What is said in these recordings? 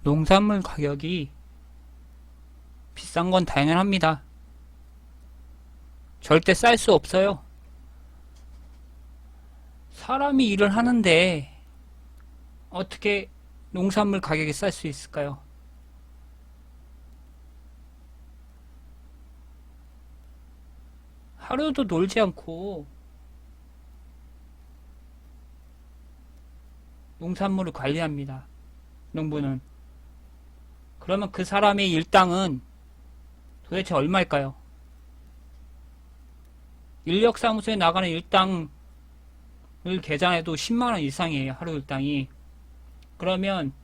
농산물 가격이 비싼 건 당연합니다. 절대 쌀 수 없어요. 사람이 일을 하는데 어떻게 농산물 가격이 쌀 수 있을까요? 하루도 놀지 않고 농산물을 관리합니다. 농부는. 그러면 그 사람의 일당은 도대체 얼마일까요? 인력사무소에 나가는 일당을 계산해도 10만원 이상이에요. 하루 일당이. 그러면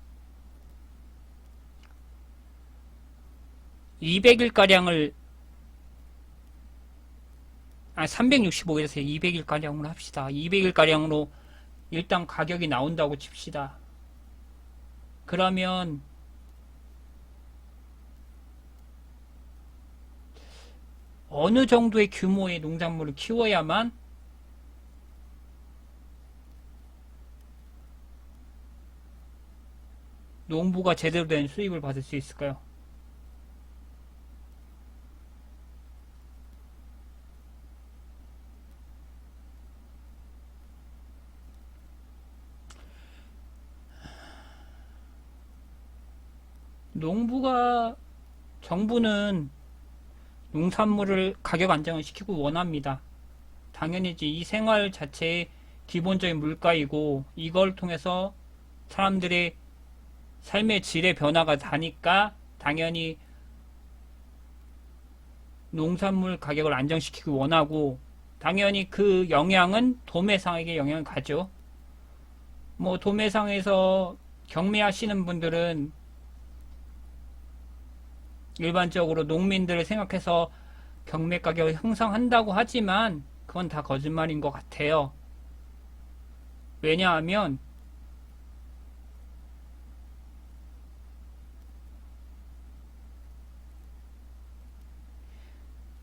200일가량을 365일에서 200일가량으로 합시다. 200일가량으로 일당 가격이 나온다고 칩시다. 그러면 어느 정도의 규모의 농작물을 키워야만 농부가 제대로 된 수입을 받을 수 있을까요? 농부가 정부는 농산물을 가격 안정을 시키고 원합니다. 당연히지 이 생활 자체의 기본적인 물가이고 이걸 통해서 사람들의 삶의 질의 변화가 다니까 당연히 농산물 가격을 안정시키기 원하고 당연히 그 영향은 도매상에게 영향을 가죠. 뭐 도매상에서 경매하시는 분들은 일반적으로 농민들을 생각해서 경매 가격을 형성한다고 하지만 그건 다 거짓말인 것 같아요. 왜냐하면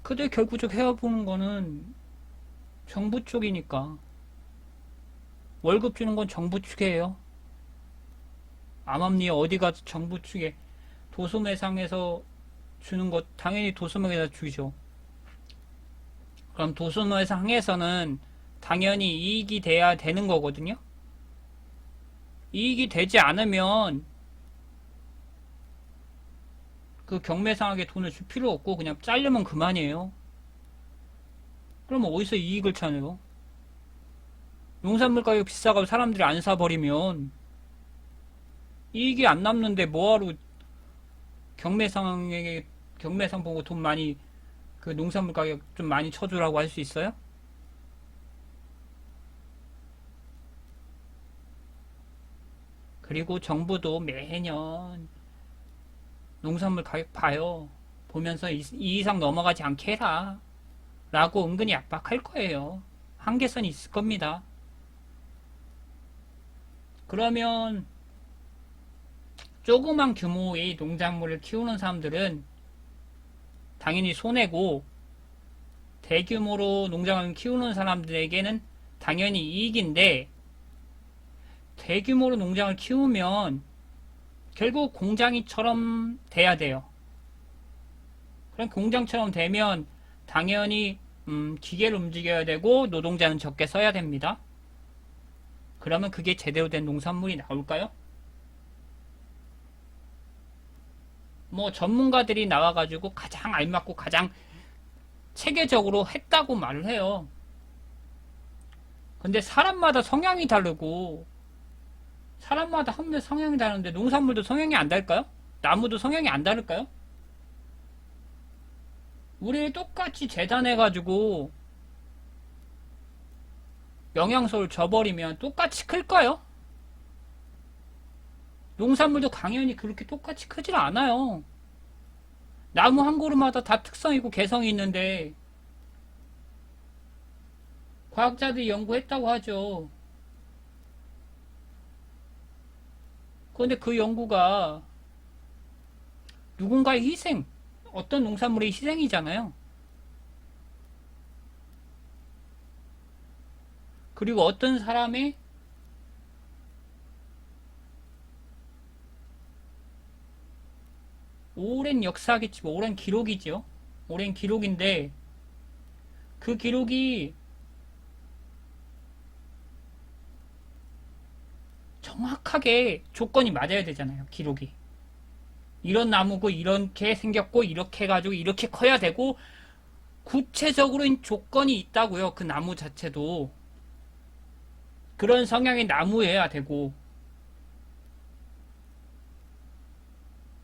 그들 결국적 해와보는 거는 정부 쪽이니까 월급 주는 건 정부 측이에요. 암암리에 어디 가서 정부 측에 도소매상에서 주는 것 당연히 도소매에다 주죠. 그럼 도소매상에서는 당연히 이익이 돼야 되는 거거든요. 이익이 되지 않으면 그 경매상에게 돈을 줄 필요 없고 그냥 잘르면 그만이에요. 그러면 어디서 이익을 찾아요? 농산물 가격 비싸고 사람들이 안 사버리면 이익이 안 남는데 뭐하러 경매상에게 경매상 보고 돈 많이 그 농산물 가격 좀 많이 쳐주라고 할 수 있어요? 그리고 정부도 매년 농산물 가격 봐요. 보면서 이 이상 넘어가지 않게 해라. 라고 은근히 압박할 거예요. 한계선이 있을 겁니다. 그러면 조그만 규모의 농작물을 키우는 사람들은 당연히 손해고 대규모로 농장을 키우는 사람들에게는 당연히 이익인데 대규모로 농장을 키우면 결국 공장이처럼 돼야 돼요. 그럼 공장처럼 되면 당연히 기계를 움직여야 되고 노동자는 적게 써야 됩니다. 그러면 그게 제대로 된 농산물이 나올까요? 뭐 전문가들이 나와가지고 가장 알맞고 가장 체계적으로 했다고 말을 해요. 근데 사람마다 성향이 다르고 사람마다 한물 성향이 다른데 농산물도 성향이 안 다를까요? 나무도 성향이 안 다를까요? 우리 똑같이 재단해가지고 영양소를 줘버리면 똑같이 클까요? 농산물도 당연히 그렇게 똑같이 크질 않아요. 나무 한 그루마다 다 특성이고 개성이 있는데 과학자들이 연구했다고 하죠. 그런데 그 연구가 누군가의 희생, 어떤 농산물의 희생이잖아요. 그리고 어떤 사람의 오랜 역사겠지, 뭐 오랜 기록이죠. 오랜 기록인데 그 기록이 정확하게 조건이 맞아야 되잖아요. 기록이. 이런 나무고 이렇게 생겼고 이렇게 해가지고 이렇게 커야 되고 구체적으로 조건이 있다고요. 그 나무 자체도 그런 성향의 나무여야 되고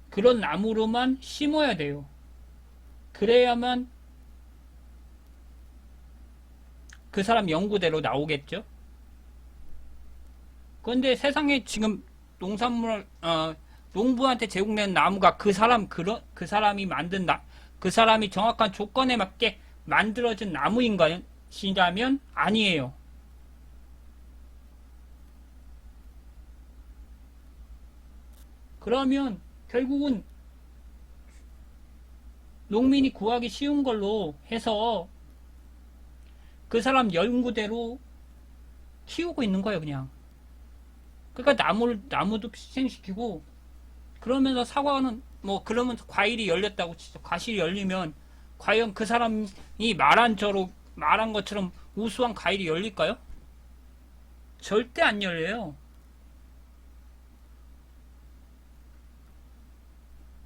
그런 나무로만 심어야 돼요. 그래야만 그 사람 연구대로 나오겠죠. 그런데 세상에 지금 농산물 농부한테 제공된 나무가 그 사람이 만든 그 사람이 정확한 조건에 맞게 만들어진 나무인가시냐면 아니에요. 그러면 결국은 농민이 구하기 쉬운 걸로 해서 그 사람 연구대로 키우고 있는 거예요, 그냥. 그러니까 나무도 희생시키고, 그러면서 사과는, 뭐, 그러면서 과일이 열렸다고 치죠. 과실이 열리면, 과연 그 사람이 말한 것처럼 우수한 과일이 열릴까요? 절대 안 열려요.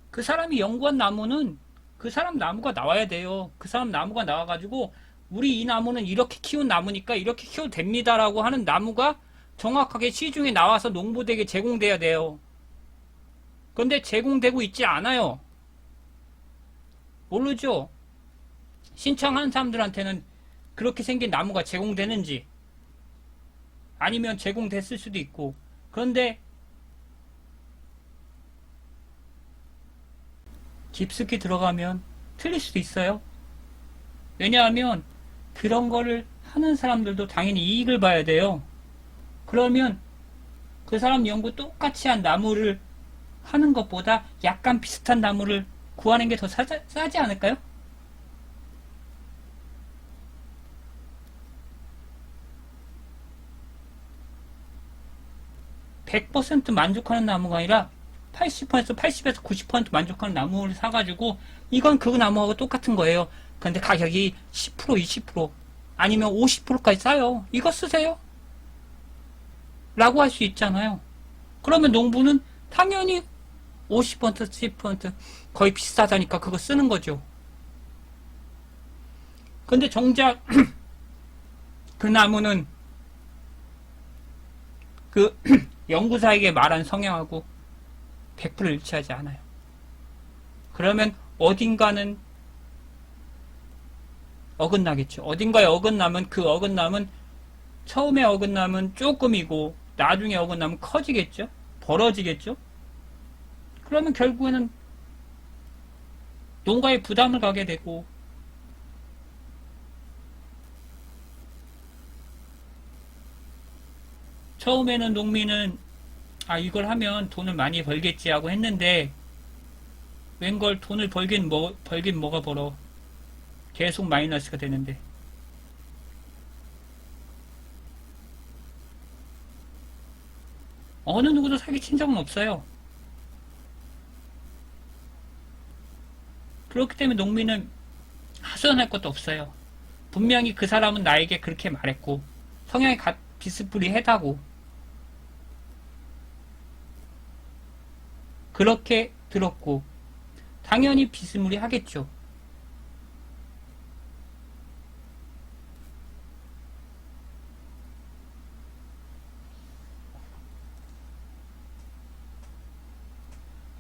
그 사람이 연구한 나무는 그 사람 나무가 나와야 돼요. 그 사람 나무가 나와가지고 우리 이 나무는 이렇게 키운 나무니까 이렇게 키워도 됩니다라고 하는 나무가 정확하게 시중에 나와서 농부들에게 제공돼야 돼요. 그런데 제공되고 있지 않아요. 모르죠. 신청한 사람들한테는 그렇게 생긴 나무가 제공되는지 아니면 제공됐을 수도 있고 그런데 깊숙이 들어가면 틀릴 수도 있어요. 왜냐하면 그런 거를 하는 사람들도 당연히 이익을 봐야 돼요. 그러면 그 사람 연구 똑같이 한 나무를 하는 것보다 약간 비슷한 나무를 구하는 게 더 싸지 않을까요? 100% 만족하는 나무가 아니라 80에서 90% 만족하는 나무를 사가지고 이건 그 나무하고 똑같은 거예요. 근데 가격이 10% 20% 아니면 50%까지 싸요. 이거 쓰세요. 라고 할 수 있잖아요. 그러면 농부는 당연히 50% 10% 거의 비슷하다니까 그거 쓰는 거죠. 근데 정작 그 나무는 그 연구사에게 말한 성향하고 100% 일치하지 않아요. 그러면 어딘가는 어긋나겠죠. 어딘가에 어긋나면 그 어긋남은 처음에 어긋남은 조금이고 나중에 어긋나면 커지겠죠. 벌어지겠죠. 그러면 결국에는 농가에 부담을 가게 되고 처음에는 농민은 이걸 하면 돈을 많이 벌겠지 하고 했는데 웬걸 돈을 벌긴 뭐가 벌어. 계속 마이너스가 되는데. 어느 누구도 사기친 적은 없어요. 그렇기 때문에 농민은 하소연할 것도 없어요. 분명히 그 사람은 나에게 그렇게 말했고 성향이 비스무리하다고 그렇게 들었고 당연히 비스무리하겠죠.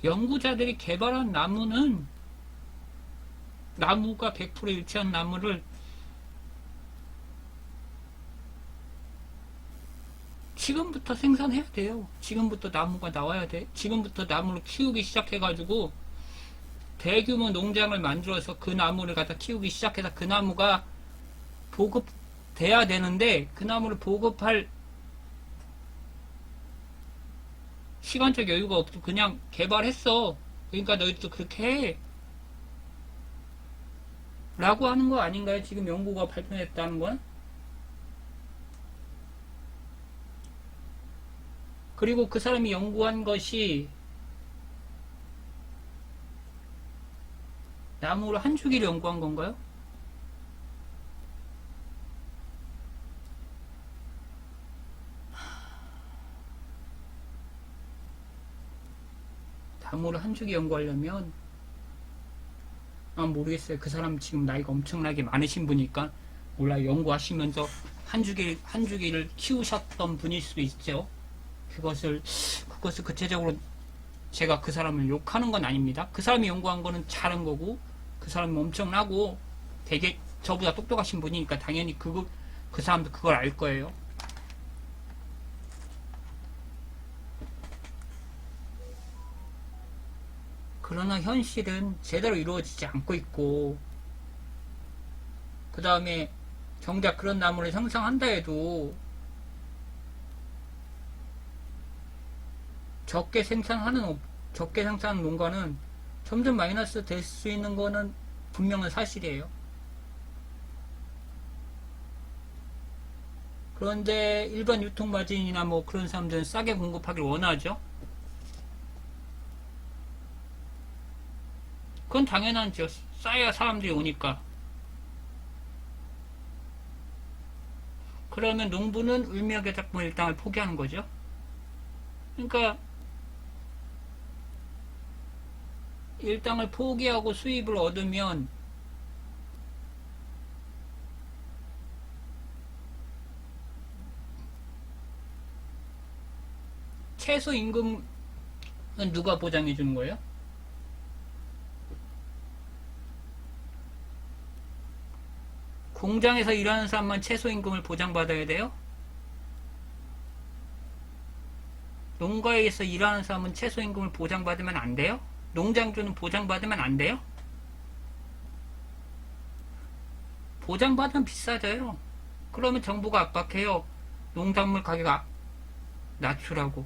연구자들이 개발한 나무가 100% 일치한 나무를 지금부터 생산해야 돼요. 지금부터 나무가 나와야 돼. 지금부터 나무를 키우기 시작해가지고 대규모 농장을 만들어서 그 나무를 갖다 키우기 시작해서 그 나무가 보급돼야 되는데 그 나무를 보급할 시간적 여유가 없고 그냥 개발했어. 그러니까 너희도 그렇게 해. 라고 하는 거 아닌가요? 지금 연구가 발표됐다는 건? 그리고 그 사람이 연구한 것이 나무를 한 주기를 연구한 건가요? 나무를 한 주기 연구하려면 모르겠어요. 그 사람 지금 나이가 엄청나게 많으신 분이니까 몰라 연구하시면서 한 주기를 키우셨던 분일 수도 있죠. 그것을 구체적으로 제가 그 사람을 욕하는 건 아닙니다. 그 사람이 연구한 거는 잘한 거고 그 사람이 엄청나고 되게 저보다 똑똑하신 분이니까 당연히 그 사람도 그걸 알 거예요. 그러나 현실은 제대로 이루어지지 않고 있고 그 다음에 정작 그런 나무를 생성한다 해도 적게 생산하는 농가는 점점 마이너스 될 수 있는 거는 분명한 사실이에요. 그런데 일반 유통마진이나 뭐 그런 사람들은 싸게 공급하길 원하죠. 그건 당연하죠. 싸야 사람들이 오니까. 그러면 농부는 을미역의 작품 일당을 포기하는 거죠. 그러니까 일당을 포기하고 수입을 얻으면 최소 임금은 누가 보장해 주는 거예요? 공장에서 일하는 사람만 최소 임금을 보장받아야 돼요? 농가에서 일하는 사람은 최소 임금을 보장받으면 안 돼요? 농장주는 보장받으면 안 돼요? 보장받으면 비싸져요. 그러면 정부가 압박해요. 농작물 가격 낮추라고.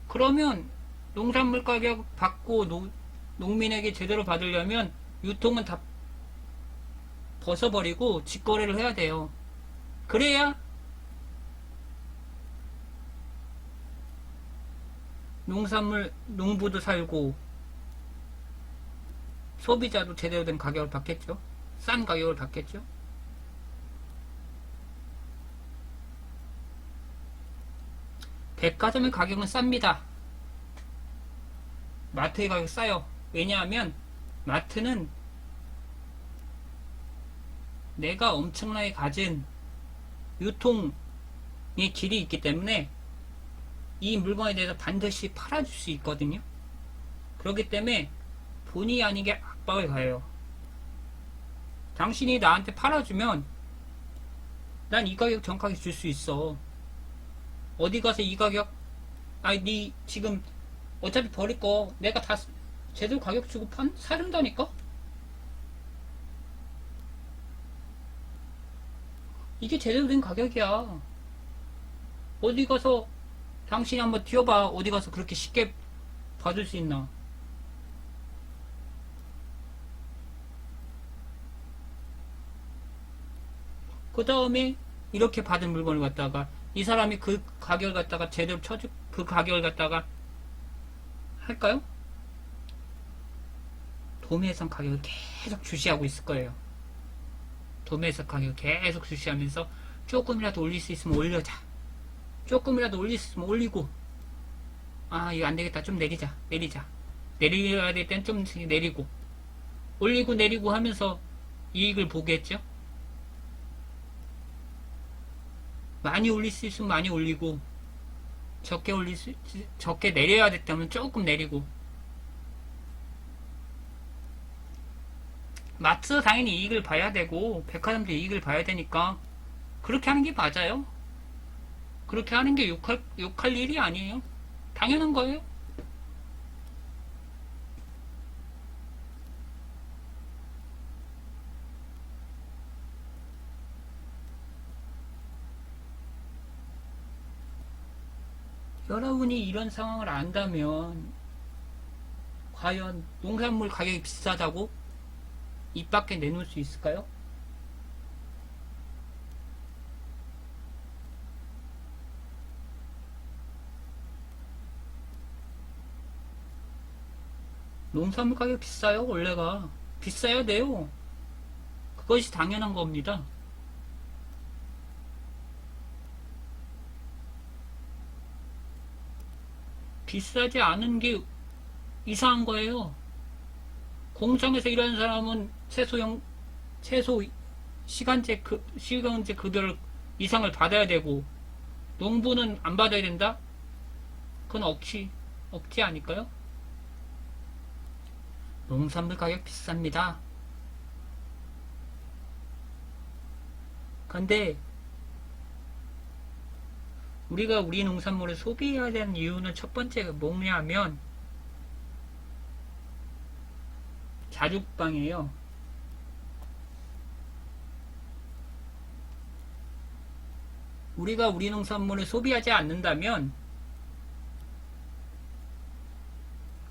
그러면 농산물 가격 받고 농민에게 제대로 받으려면 유통은 다 벗어버리고 직거래를 해야 돼요. 그래야 농부도 살고 소비자도 제대로 된 가격을 받겠죠. 싼 가격을 받겠죠. 백화점의 가격은 쌉니다. 마트의 가격 싸요. 왜냐하면 마트는 내가 엄청나게 가진 유통의 길이 있기 때문에 이 물건에 대해서 반드시 팔아줄 수 있거든요. 그렇기 때문에 본의 아니게 압박을 가해요. 당신이 나한테 팔아주면 난 이 가격 정확하게 줄 수 있어. 어디 가서 이 가격 니 지금 어차피 버릴 거 내가 다 제대로 가격 주고 사준다니까? 이게 제대로 된 가격이야. 어디 가서 당신이 한번 뛰어봐. 어디 가서 그렇게 쉽게 받을 수 있나? 그 다음에 이렇게 받은 물건을 갖다가 이 사람이 그 가격을 갖다가 제대로 그 가격을 갖다가 할까요? 도매상 가격을 계속 주시하고 있을 거예요. 도매상 가격을 계속 주시하면서 조금이라도 올릴 수 있으면 올려자. 조금이라도 올릴 수 있으면 올리고, 이거 안 되겠다. 좀 내리자. 내려야 될 땐 좀 내리고, 올리고 내리고 하면서 이익을 보겠죠? 많이 올릴 수 있으면 많이 올리고, 적게 내려야 됐다면 조금 내리고. 마트 당연히 이익을 봐야 되고, 백화점도 이익을 봐야 되니까, 그렇게 하는 게 맞아요. 그렇게 하는 게 욕할 일이 아니에요. 당연한 거예요. 여러분이 이런 상황을 안다면 과연 농산물 가격이 비싸다고 입 밖에 내놓을 수 있을까요? 농산물 가격 비싸요, 원래가. 비싸야 돼요. 그것이 당연한 겁니다. 비싸지 않은 게 이상한 거예요. 공장에서 일하는 사람은 최소 시간제 급여를 이상을 받아야 되고, 농부는 안 받아야 된다? 그건 억지 아닐까요? 농산물 가격 비쌉니다. 근데 우리가 우리 농산물을 소비해야 되는 이유는 첫 번째가 뭐냐면 자주국방이에요. 우리가 우리 농산물을 소비하지 않는다면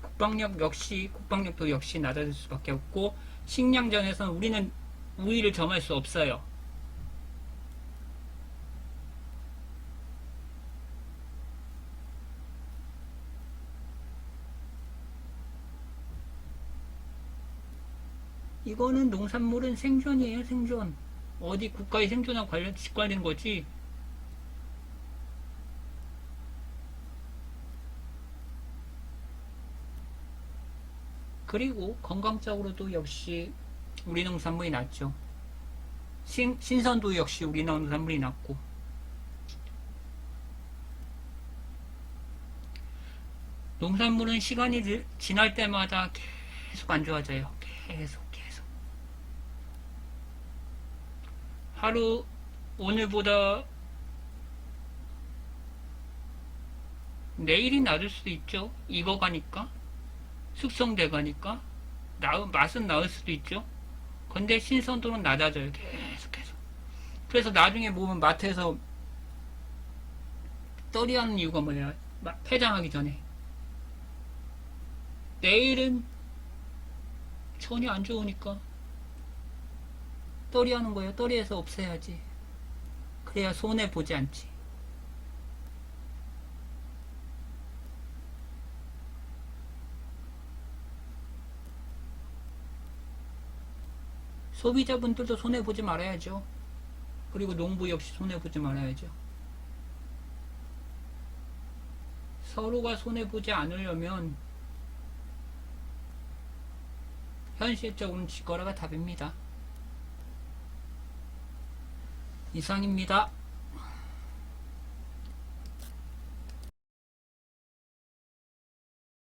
국방력도 역시 낮아질 수밖에 없고, 식량전에서는 우리는 우위를 점할 수 없어요. 이거는 농산물은 생존이에요, 생존. 어디 국가의 생존하고 직관된 거지. 그리고 건강적으로도 역시 우리 농산물이 낫죠. 신선도 역시 우리 농산물이 낫고. 농산물은 시간이 지날 때마다 계속 안 좋아져요. 계속. 하루, 오늘보다 내일이 낮을 수도 있죠. 익어가니까. 숙성돼가니까. 맛은 나을 수도 있죠. 근데 신선도는 낮아져요. 계속해서. 그래서 나중에 보면 마트에서 떨이하는 이유가 뭐냐. 폐장하기 전에. 내일은 전혀 안 좋으니까 떨이하는 거예요. 떨이해서 없애야지. 그래야 손해 보지 않지. 소비자분들도 손해 보지 말아야죠. 그리고 농부 역시 손해 보지 말아야죠. 서로가 손해 보지 않으려면 현실적으로는 직거래가 답입니다. 이상입니다.